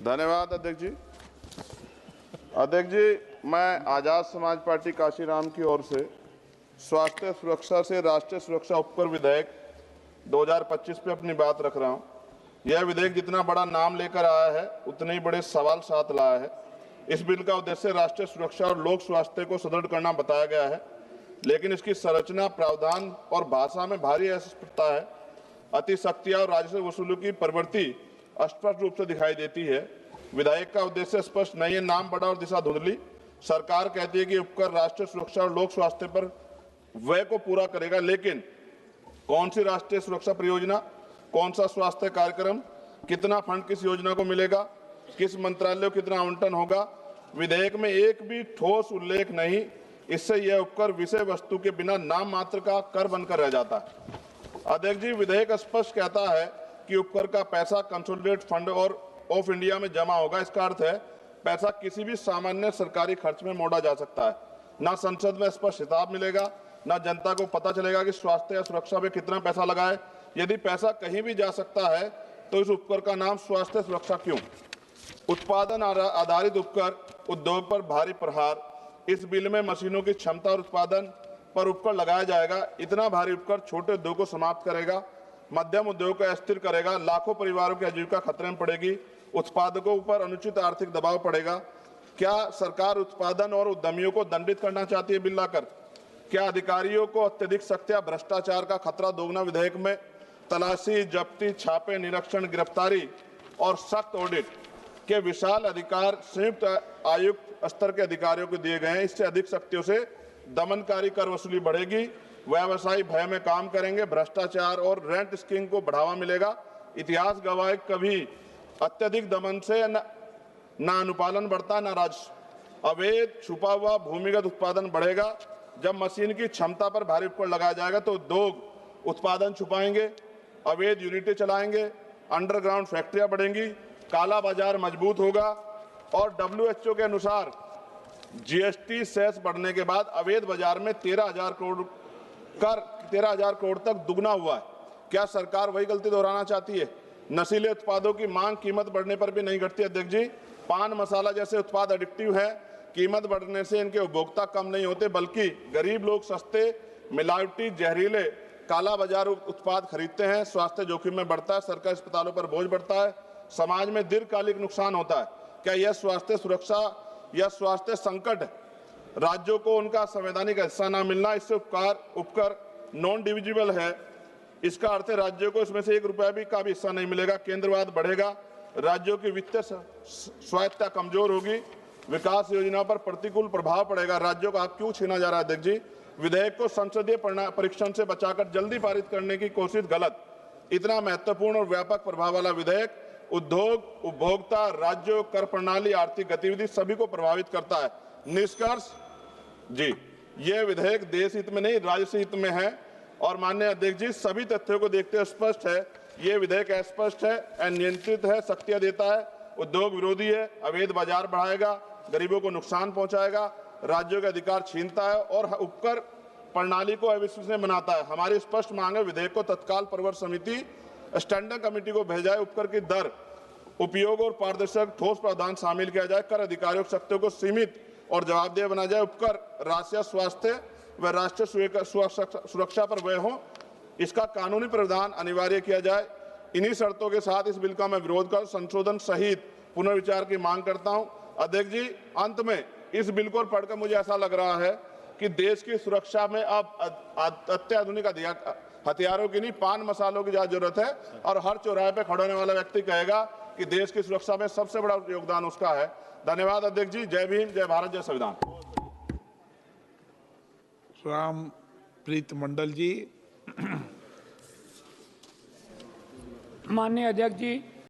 धन्यवाद अध्यक्ष जी। अध्यक्ष जी, मैं आजाद समाज पार्टी काशीराम की ओर से स्वास्थ्य सुरक्षा से राष्ट्रीय सुरक्षा उपकर विधेयक 2025 पे अपनी बात रख रहा हूं। यह विधेयक जितना बड़ा नाम लेकर आया है उतने ही बड़े सवाल साथ लाया है। इस बिल का उद्देश्य राष्ट्रीय सुरक्षा और लोक स्वास्थ्य को सुदृढ़ करना बताया गया है, लेकिन इसकी संरचना, प्रावधान और भाषा में भारी अस्पष्टता है। अतिशक्तियां और राजस्व वसूली की प्रवृत्ति स्पष्ट रूप से दिखाई देती है। विधेयक का उद्देश्य स्पष्ट नहीं है, नाम बड़ा और दिशा धुंधली। सरकार कहती है कि उपकर राष्ट्रीय सुरक्षा और लोक स्वास्थ्य पर व्यय को पूरा करेगा, लेकिन कौन सी राष्ट्रीय सुरक्षा परियोजना, कौन सा स्वास्थ्य कार्यक्रम, कितना फंड किस योजना को मिलेगा, किस मंत्रालय को कितना आवंटन होगा, विधेयक में एक भी ठोस उल्लेख नहीं। इससे यह उपकर विषय वस्तु के बिना नाम मात्र का कर बनकर रह जाता है। अध्यक्ष जी, विधेयक स्पष्ट कहता है कि उपकर का पैसा कंसोलिडेट फंड और ऑफ इंडिया में जमा होगा। इसका अर्थ है पैसा किसी भी सामान्य सरकारी खर्च में मोड़ा जा सकता है। ना संसद में स्पष्ट हिसाब मिलेगा, ना जनता को पता चलेगा कि स्वास्थ्य या सुरक्षा में कितना पैसा लगा है। यदि पैसा कहीं भी जा सकता है तो इस उपकर का नाम स्वास्थ्य सुरक्षा क्यों? उत्पादन आधारित उपकर, उद्योग पर भारी प्रहार। इस बिल में मशीनों की क्षमता और उत्पादन पर उपकर लगाया जाएगा। इतना भारी उपकर छोटे उद्योग को समाप्त करेगा, मध्यम उद्योग को अस्थिर करेगा, लाखों परिवारों की आजीविका खतरे में पड़ेगी, उत्पादकों पर अनुचित आर्थिक दबाव पड़ेगा। क्या सरकार उत्पादन और उद्यमियों को दंडित करना चाहती है बिल लाकर? क्या अधिकारियों को अत्यधिक सख्त या भ्रष्टाचार का खतरा दोगुना? विधेयक में तलाशी, जब्ती, छापे, निरीक्षण, गिरफ्तारी और सख्त ऑडिट के विशाल अधिकार संयुक्त आयुक्त स्तर के अधिकारियों को दिए गए हैं। इससे अधिक शक्तियों से दमनकारी कर वसूली बढ़ेगी, व्यवसायी भय में काम करेंगे, भ्रष्टाचार और रेंट स्कीम को बढ़ावा मिलेगा। इतिहास गवाह है, कभी अत्यधिक दमन से न अनुपालन बढ़ता, न राजस्व। अवैध छुपा हुआ भूमिगत उत्पादन बढ़ेगा। जब मशीन की क्षमता पर भारी उपकर लगाया जाएगा तो उद्योग उत्पादन छुपाएंगे, अवैध यूनिटें चलाएंगे, अंडरग्राउंड फैक्ट्रियां बढ़ेंगी, काला बाजार मजबूत होगा। और WHO के अनुसार GST सेस बढ़ने के बाद अवैध बाजार में 13,000 करोड़ तक दुगना हुआ है। क्या सरकार वही गलती दोहराना चाहती है? नशीले उत्पादों की मांग कीमत बढ़ने पर भी नहीं घटती। अध्यक्ष जी, पान मसाला जैसे उत्पाद एडिक्टिव है। कीमत बढ़ने से इनके उपभोक्ता कम नहीं होते, बल्कि गरीब लोग सस्ते, मिलावटी, जहरीले, काला बाजार उत्पाद खरीदते हैं। स्वास्थ्य जोखिम में बढ़ता है, सरकारी अस्पतालों पर बोझ बढ़ता है, समाज में दीर्घकालिक नुकसान होता है। क्या यह स्वास्थ्य सुरक्षा या स्वास्थ्य संकट है? राज्यों को उनका संवैधानिक हिस्सा न मिलना, इससे उपकर नॉन डिविजिबल है। इसका अर्थ है राज्यों को इसमें से ₹1 भी का भी हिस्सा नहीं मिलेगा। केंद्रवाद बढ़ेगा, राज्यों की वित्तीय स्वायत्तता कमजोर होगी, विकास योजना पर प्रतिकूल प्रभाव पड़ेगा। राज्यों का हक क्यों छीना जा रहा है? अध्यक्ष जी, विधेयक को संसदीय परीक्षण से बचाकर जल्दी पारित करने की कोशिश गलत। इतना महत्वपूर्ण और व्यापक प्रभाव वाला विधेयक उद्योग, उपभोक्ता, राज्यों, कर प्रणाली, आर्थिक गतिविधि सभी को प्रभावित करता है। निष्कर्ष जी, यह विधेयक देश हित में नहीं, राज्य हित में है। और माननीय अध्यक्ष जी, सभी तथ्यों को देखते हुए स्पष्ट है, ये विधेयक अस्पष्ट है, अनियंत्रित है, शक्तियां देता है, उद्योग विरोधी है, अवैध बाजार बढ़ाएगा, गरीबों को नुकसान पहुंचाएगा, राज्यों के अधिकार छीनता है और उपकर प्रणाली को अविश्वसनीय बनाता है। हमारी स्पष्ट मांग है, विधेयक को तत्काल प्रवर समिति, स्टैंडिंग कमेटी को भेजा जाए, उपकर की दर, उपयोग और पारदर्शक ठोस प्रावधान शामिल किया जाए, कर अधिकारियों की शक्तियों को सीमित और जवाबदेह बनाया जाए, उपकर राष्ट्रीय स्वास्थ्य व राष्ट्रीय सुरक्षा पर व्यय हो, इसका कानूनी प्रावधान अनिवार्य किया जाए। इन्हीं शर्तों के साथ इस बिल का मैं विरोध कर संशोधन सहित पुनर्विचार की मांग करता हूं। अध्यक्ष जी, अंत में इस बिल को पढ़कर मुझे ऐसा लग रहा है कि देश की सुरक्षा में अब अत्याधुनिक हथियारों की नहीं, पान मसालों की ज्यादा जरूरत है। और हर चौराहे पे खड़े होने वाला व्यक्ति कहेगा कि देश की सुरक्षा में सबसे बड़ा योगदान उसका है। धन्यवाद अध्यक्ष जी। जय भीम, जय भारत, जय संविधान। रामप्रीत मंडल जी। माननीय अध्यक्ष जी,